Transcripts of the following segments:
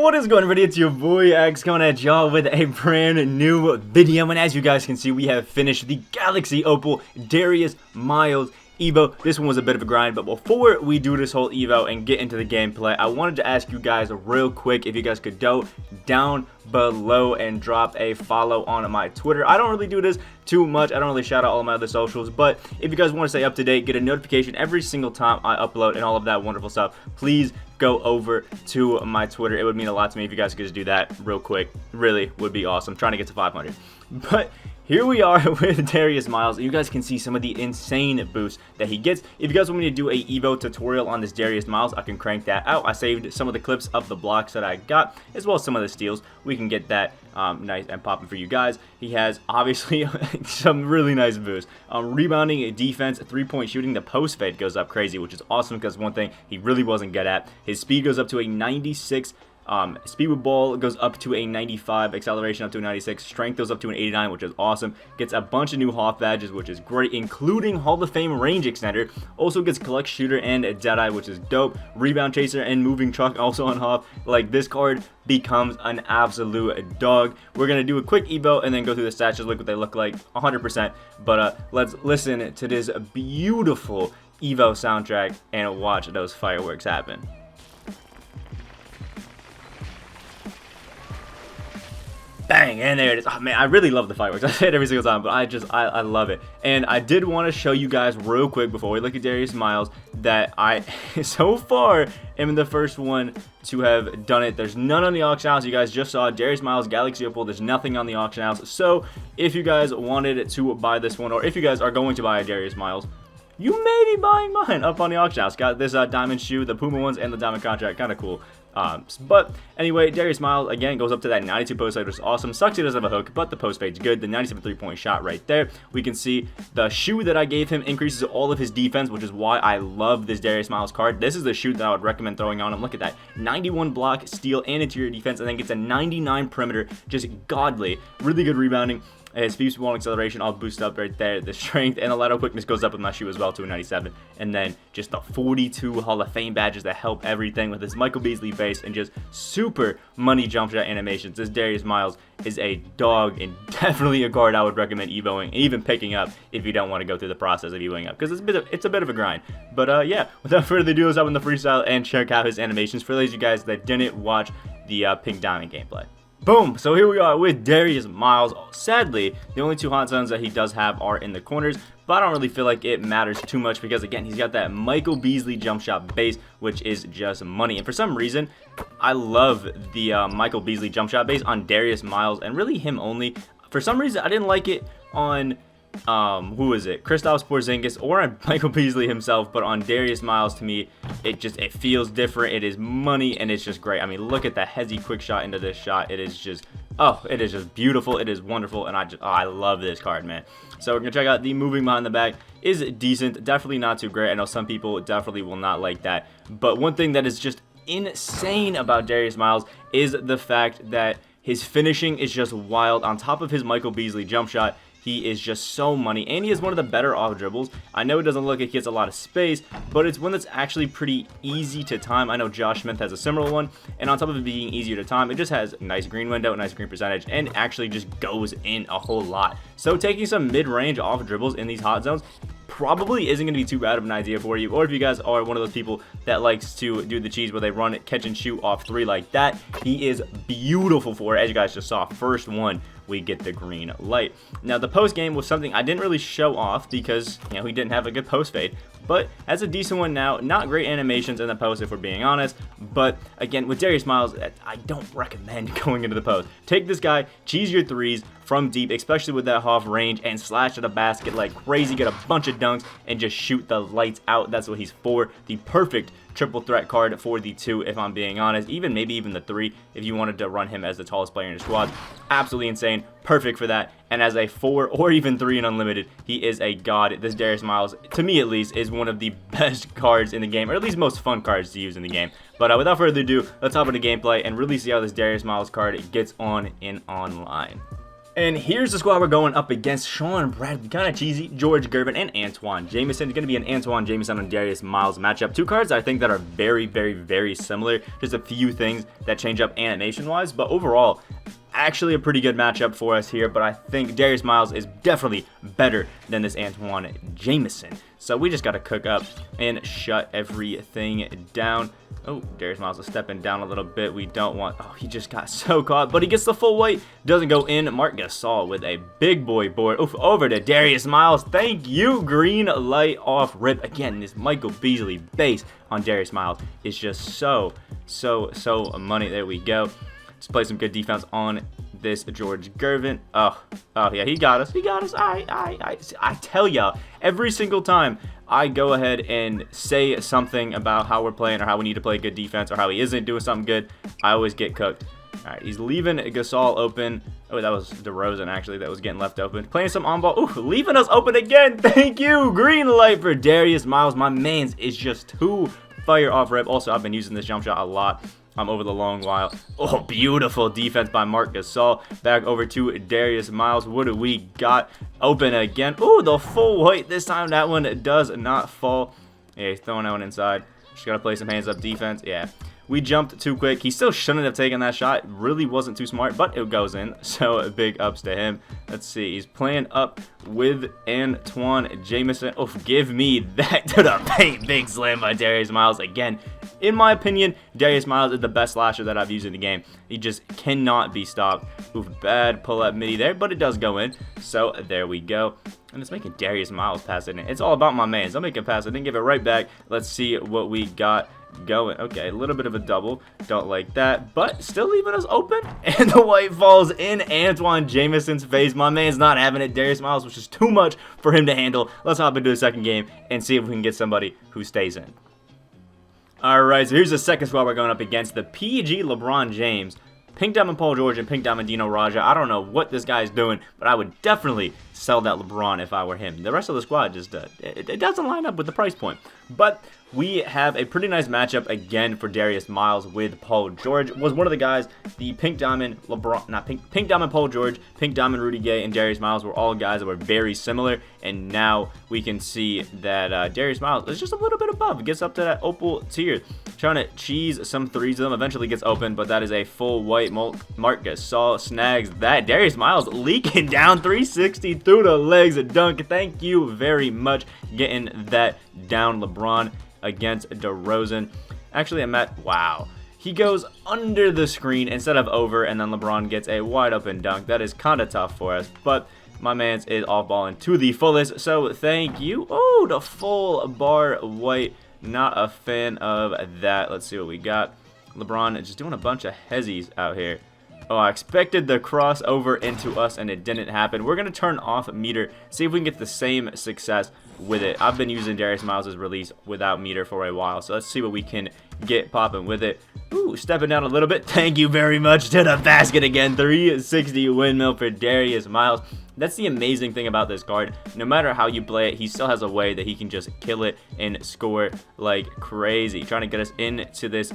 What is going on, everybody? It's your boy X coming at y'all with a brand new video, and as you guys can see, we have finished the Galaxy Opal Darius Miles Evo. This one was a bit of a grind, but before we do this whole Evo and get into the gameplay, I wanted to ask you guys real quick if you guys could go down below and drop a follow on my Twitter. I don't really do this too much. I don't really shout out all of my other socials, but if you guys want to stay up to date, get a notification every single time I upload and all of that wonderful stuff, please go over to my Twitter. It would mean a lot to me if you guys could just do that real quick. Really would be awesome. Trying to get to 500. But here we are with Darius Miles. You guys can see some of the insane boosts that he gets. If you guys want me to do a Evo tutorial on this Darius Miles, I can crank that out. I saved some of the clips of the blocks that I got, as well as some of the steals. We can get that nice and popping for you guys. He has obviously some really nice boosts. Rebounding, defense, three-point shooting, the post fade goes up crazy, which is awesome because one thing he really wasn't good at. His speed goes up to a 96. Speed with ball goes up to a 95, acceleration up to a 96, strength goes up to an 89, which is awesome. Gets a bunch of new Hoff badges, which is great, including Hall of Fame range extender. Also gets collect shooter and Deadeye, which is dope. Rebound chaser and moving truck also on Hoff. Like, this card becomes an absolute dog. We're gonna do a quick Evo and then go through the stats, just look what they look like 100%. But let's listen to this beautiful Evo soundtrack and watch those fireworks happen. Bang, and there it is. Oh man, I really love the fireworks. I say it every single time, but I love it. And I did want to show you guys real quick before we look at Darius Miles that I so far am the first one to have done it. There's none on the auction house. You guys just saw Darius Miles Galaxy Opal. There's nothing on the auction house. So if you guys wanted to buy this one, or if you guys are going to buy a Darius Miles, you may be buying mine up on the auction house. Got this diamond shoe, the Puma ones, and the diamond contract. Kind of cool. But anyway, Darius Miles again goes up to that 92 post fade, which is awesome. Sucks he doesn't have a hook, but the post fade's good. The 97 3-point shot right there. We can see the shoe that I gave him increases all of his defense, which is why I love this Darius Miles card. This is the shoe that I would recommend throwing on him. Look at that, 91 block, steal, and interior defense, and then gets a 99 perimeter. Just godly. Really good rebounding. His speed, ball, acceleration all boost up right there. The strength and the lateral quickness goes up with my shoe as well to a 97. And then just the 42 Hall of Fame badges that help everything with his Michael Beasley base and just super money jump shot animations. This Darius Miles is a dog and definitely a card I would recommend evoing, even picking up if you don't want to go through the process of evoing up, because it's a bit of a grind. But yeah, without further ado, let's hop in the freestyle and check out his animations for those of you guys that didn't watch the Pink Diamond gameplay. Boom! So here we are with Darius Miles. Sadly, the only two hot zones that he does have are in the corners, but I don't really feel like it matters too much because, again, he's got that Michael Beasley jump shot base, which is just money. And for some reason, I love the Michael Beasley jump shot base on Darius Miles, and really him only. For some reason, I didn't like it on who is it? Kristaps Porzingis or on Michael Beasley himself, but on Darius Miles, to me, it feels different. It is money, and it's just great. I mean, look at the hezzy quick shot into this shot. It is just, oh, it is just beautiful. It is wonderful, and I love this card, man. So we're gonna check out the moving behind the back. Is decent, definitely not too great. I know some people definitely will not like that, but one thing that is just insane about Darius Miles is the fact that his finishing is just wild. On top of his Michael Beasley jump shot, he is just so money, and he is one of the better off dribbles. I know it doesn't look like he gets a lot of space, but it's one that's actually pretty easy to time. I know Josh Smith has a similar one, and on top of it being easier to time, it just has a nice green window, a nice green percentage, and actually just goes in a whole lot. So taking some mid-range off dribbles in these hot zones probably isn't going to be too bad of an idea for you. Or if you guys are one of those people that likes to do the cheese where they run it, catch and shoot off three like that, he is beautiful for it. As you guys just saw, first one, we get the green light. Now, the post game was something I didn't really show off because, you know, he didn't have a good post fade, but has a decent one now. Not great animations in the post, if we're being honest, but again, with Darius Miles, I don't recommend going into the post. Take this guy, cheese your threes from deep, especially with that Hoff range, and slash to the basket like crazy, get a bunch of dunks, and just shoot the lights out. That's what he's for. The perfect triple threat card for the 2, if I'm being honest. Maybe even the 3, if you wanted to run him as the tallest player in your squad. Absolutely insane. Perfect for that. And as a 4 or even 3 in unlimited, he is a god. This Darius Miles, to me at least, is one of the best cards in the game, or at least most fun cards to use in the game. But without further ado, let's hop into gameplay and really see how this Darius Miles card gets on in online. And here's the squad we're going up against. Sean Bradley, kind of cheesy, George Gervin, and Antoine Jameson. It's going to be an Antoine Jameson and Darius Miles matchup. Two cards I think that are very, very, very similar. Just a few things that change up animation-wise, but overall, actually a pretty good matchup for us here. But I think Darius Miles is definitely better than this Antoine Jameson. So we just got to cook up and shut everything down. Oh, Darius Miles is stepping down a little bit. We don't want... Oh, he just got so caught, but he gets the full weight. Doesn't go in. Marc Gasol with a big boy board. Oof, over to Darius Miles. Thank you. Green light off rip. Again, this Michael Beasley base on Darius Miles is just so money. There we go. Let's play some good defense on this George Gervin. Oh, yeah, he got us. He got us. I tell y'all, every single time I go ahead and say something about how we're playing or how we need to play good defense or how he isn't doing something good, I always get cooked. All right, he's leaving Gasol open. Oh, that was DeRozan, actually, that was getting left open. Playing some on-ball. Ooh, leaving us open again. Thank you. Green light for Darius Miles. My man's is just too fire off rip. Also, I've been using this jump shot a lot over the long while. Oh, beautiful defense by Marc Gasol. Back over to Darius Miles. What do we got? Open again. Ooh, the full weight. This time that one does not fall. Yeah, he's throwing that one inside. Just got to play some hands-up defense. Yeah. We jumped too quick. He still shouldn't have taken that shot. Really wasn't too smart, but it goes in. So big ups to him. Let's see. He's playing up with Antoine Jameson. Oh, give me that to the paint. Big slam by Darius Miles again. In my opinion, Darius Miles is the best slasher that I've used in the game. He just cannot be stopped. Oof, bad pull-up midi there, but it does go in. So there we go. And it's making Darius Miles pass it in. It's all about my man. I'll make him pass it and give it right back. Let's see what we got going. Okay, a little bit of a double. Don't like that, but still leaving us open. And the white falls in Antoine Jameson's face. My man's not having it. Darius Miles, which is too much for him to handle. Let's hop into the second game and see if we can get somebody who stays in. Alright, so here's the second squad we're going up against. The PG LeBron James, Pink Diamond Paul George, and Pink Diamond Dino Raja. I don't know what this guy's doing, but I would definitely sell that LeBron if I were him. The rest of the squad just, it doesn't line up with the price point. But we have a pretty nice matchup again for Darius Miles with Paul George. Was one of the guys, the Pink Diamond LeBron, not Pink Diamond Paul George, Pink Diamond Rudy Gay, and Darius Miles were all guys that were very similar. And now we can see that Darius Miles is just a little bit above. Gets up to that Opal tier. Trying to cheese some threes of them. Eventually gets open, but that is a full white. Marc Gasol snags that. Darius Miles leaking down 360 through the legs. A dunk. Thank you very much. Getting that down. LeBron against DeRozan. Actually, wow. He goes under the screen instead of over, and then LeBron gets a wide open dunk. That is kind of tough for us, but my man's is off balling to the fullest, so thank you. Oh, the full bar white. Not a fan of that. Let's see what we got. LeBron just doing a bunch of hezzies out here. Oh, I expected the crossover into us, and it didn't happen. We're going to turn off meter, see if we can get the same success with it. I've been using Darius Miles' release without meter for a while, so let's see what we can get popping with it. Ooh, stepping down a little bit. Thank you very much to the basket again. 360 windmill for Darius Miles. That's the amazing thing about this card. No matter how you play it, he still has a way that he can just kill it and score like crazy. Trying to get us into this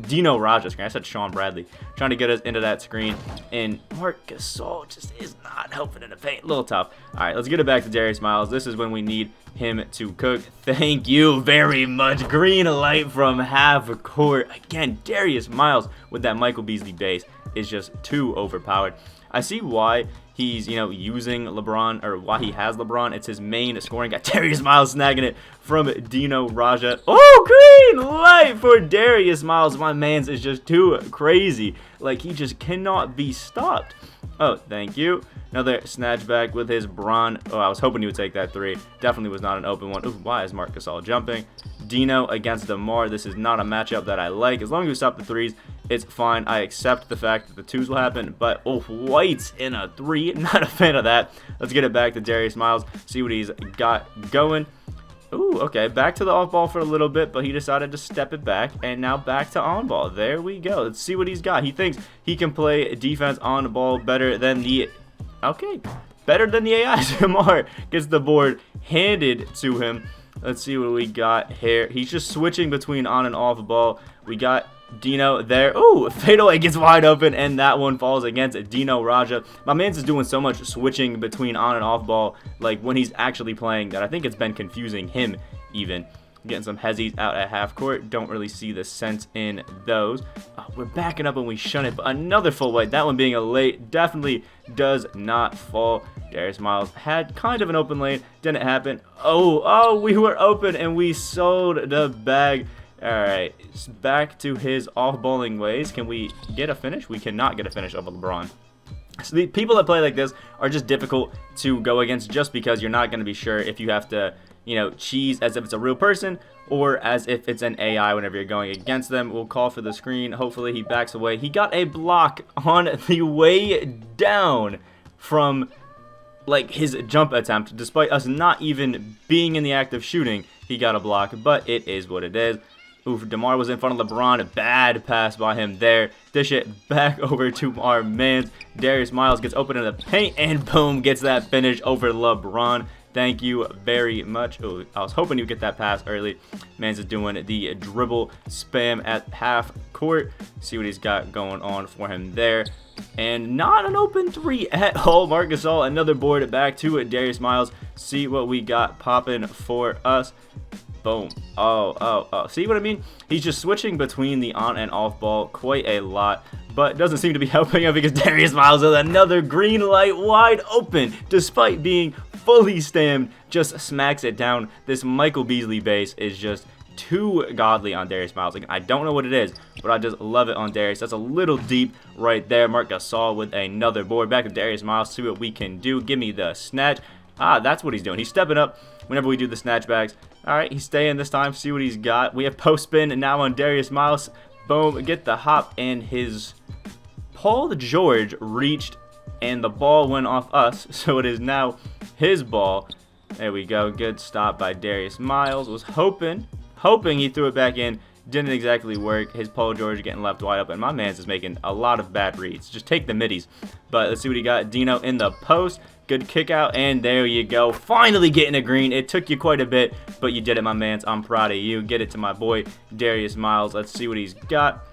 Dino Raja screen. I said Sean Bradley. Trying to get us into that screen. And Marc Gasol just is not helping in the paint. A little tough. All right, let's get it back to Darius Miles. This is when we need him to cook. Thank you very much. Green light from half court. Again, Darius Miles with that Michael Beasley base is just too overpowered. I see why he's, using LeBron, or why he has LeBron. It's his main scoring guy. Darius Miles snagging it from Dino Raja. Oh, green light for Darius Miles. My man's is just too crazy. Like, he just cannot be stopped. Oh, thank you. Another snatch back with his Bron. Oh, I was hoping he would take that three. Definitely was not an open one. Ooh, why is Marc Gasol jumping? Dino against DeMar. This is not a matchup that I like. As long as we stop the threes, it's fine. I accept the fact that the twos will happen, but whites in a three. Not a fan of that. Let's get it back to Darius Miles. See what he's got going. Ooh, okay, back to the off ball for a little bit, but he decided to step it back, and now back to on ball. There we go. Let's see what he's got. He thinks he can play defense on the ball better than the... Okay, better than the AI. DeMar gets the board handed to him. Let's see what we got here. He's just switching between on and off ball. We got Dino there. Ooh, fadeaway gets wide open, and that one falls against Dino Raja. My man's is doing so much switching between on and off ball, like when he's actually playing, that I think it's been confusing him even. Getting some hezzies out at half court. Don't really see the sense in those. We're backing up and we shun it, but another full white. That one being a late definitely does not fall. Darius Miles had kind of an open lane. Didn't happen. Oh, we were open and we sold the bag. Alright, back to his off-balling ways. Can we get a finish? We cannot get a finish of LeBron. So the people that play like this are just difficult to go against just because you're not going to be sure if you have to, you know, cheese as if it's a real person or as if it's an AI whenever you're going against them. We'll call for the screen. Hopefully he backs away. He got a block on the way down from, like, his jump attempt. Despite us not even being in the act of shooting, he got a block, but it is what it is. Oof, DeMar was in front of LeBron. Bad pass by him there. Dish it back over to our man. Darius Miles gets open in the paint, and boom, gets that finish over LeBron. Thank you very much. Oh, I was hoping you'd get that pass early. Mans is doing the dribble spam at half court. See what he's got going on for him there. And not an open three at all. Marc Gasol, another board back to Darius Miles. See what we got popping for us. Boom. Oh. See what I mean? He's just switching between the on and off ball quite a lot, but doesn't seem to be helping him because Darius Miles with another green light wide open, despite being fully stemmed, just smacks it down. This Michael Beasley base is just too godly on Darius Miles. Like, I don't know what it is, but I just love it on Darius. That's a little deep right there. Marc Gasol with another board. Back to Darius Miles. See what we can do. Give me the snatch. That's what he's doing. He's stepping up whenever we do the snatchbacks. All right, he's staying this time. See what he's got. We have post spin now on Darius Miles. Boom, get the hop, and his Paul George reached, and the ball went off us, so it is now his ball. There we go. Good stop by Darius Miles. Was hoping he threw it back in. Didn't exactly work. His Paul George getting left wide open. My man's is making a lot of bad reads. Just take the middies. But let's see what he got. Dino in the post. Good kick out, and there you go. Finally getting a green. It took you quite a bit, but you did it, my mans. I'm proud of you. Get it to my boy, Darius Miles. Let's see what he's got.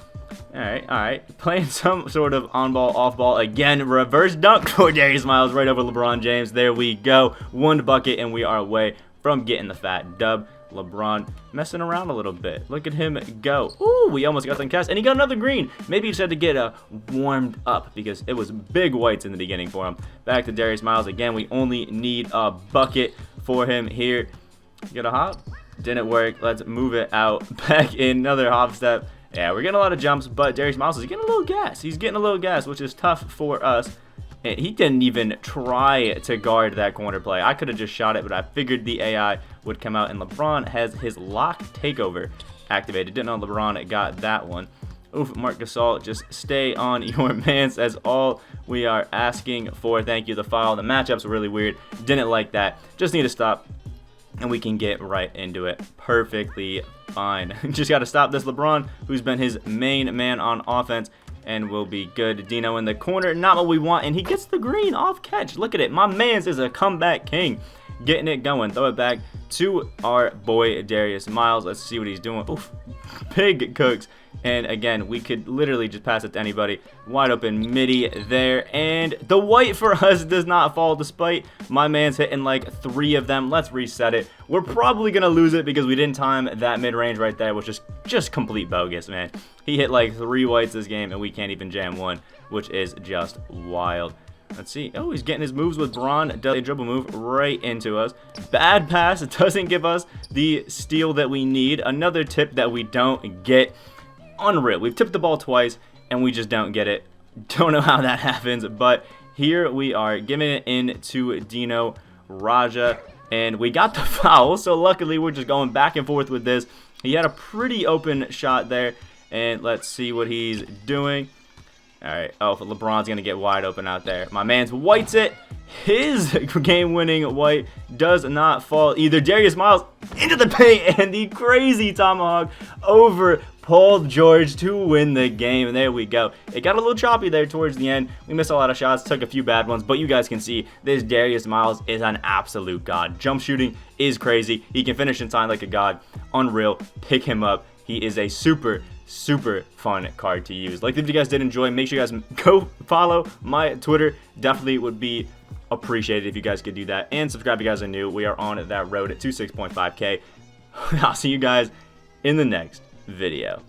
All right. Playing some sort of on-ball, off-ball. Again, reverse dunk for Darius Miles right over LeBron James. There we go. One bucket, and we are away from getting the fat dub. LeBron messing around a little bit. Look at him go. Ooh, we almost got them cast, and he got another green. Maybe he just had to get warmed up because it was big whites in the beginning for him. Back to Darius Miles again. We only need a bucket for him here. Get a hop. Didn't work. Let's move it out. Back in another hop step. Yeah, we're getting a lot of jumps, but Darius Miles is getting a little gas. He's getting a little gas, which is tough for us. And he didn't even try to guard that corner play. I could have just shot it, but I figured the AI would come out, and LeBron has his lock takeover activated. Didn't know LeBron got that one. Oof, Marc Gasol, just stay on your mans. That's all we are asking for. Thank you, the foul. The matchups were really weird. Didn't like that. Just need to stop, and we can get right into it. Perfectly fine. Just got to stop this LeBron, who's been his main man on offense, and we'll be good. Dino in the corner, not what we want, and he gets the green off catch. Look at it. My man's is a comeback king. Getting it going. Throw it back to our boy Darius Miles. Let's see what he's doing. Oof. Big cooks. And again, we could literally just pass it to anybody. Wide open midi there. And the white for us does not fall despite my man's hitting like 3 of them. Let's reset it. We're probably going to lose it because we didn't time that mid-range right there, which is just complete bogus, man. He hit like 3 whites this game, and we can't even jam 1, which is just wild. Let's see. Oh, he's getting his moves with Braun. A dribble move right into us. Bad pass. It doesn't give us the steal that we need. Another tip that we don't get. Unreal. We've tipped the ball twice, and we just don't get it. Don't know how that happens, but here we are giving it in to Dino Raja, and we got the foul, so luckily we're just going back and forth with this. He had a pretty open shot there, and let's see what he's doing. All right. Oh, LeBron's going to get wide open out there. My man's whites it. His game-winning white does not fall either. Darius Miles into the paint, and the crazy tomahawk over Paul George to win the game. And there we go. It got a little choppy there towards the end. We missed a lot of shots, took a few bad ones, but you guys can see this Darius Miles is an absolute god. Jump shooting is crazy. He can finish inside like a god. Unreal. Pick him up. He is a super super fun card to use. Like, if you guys did enjoy, make sure you guys go follow my Twitter. Definitely would be appreciated if you guys could do that, and subscribe if you guys are new. We are on that road to 6.5K. I'll see you guys in the next video.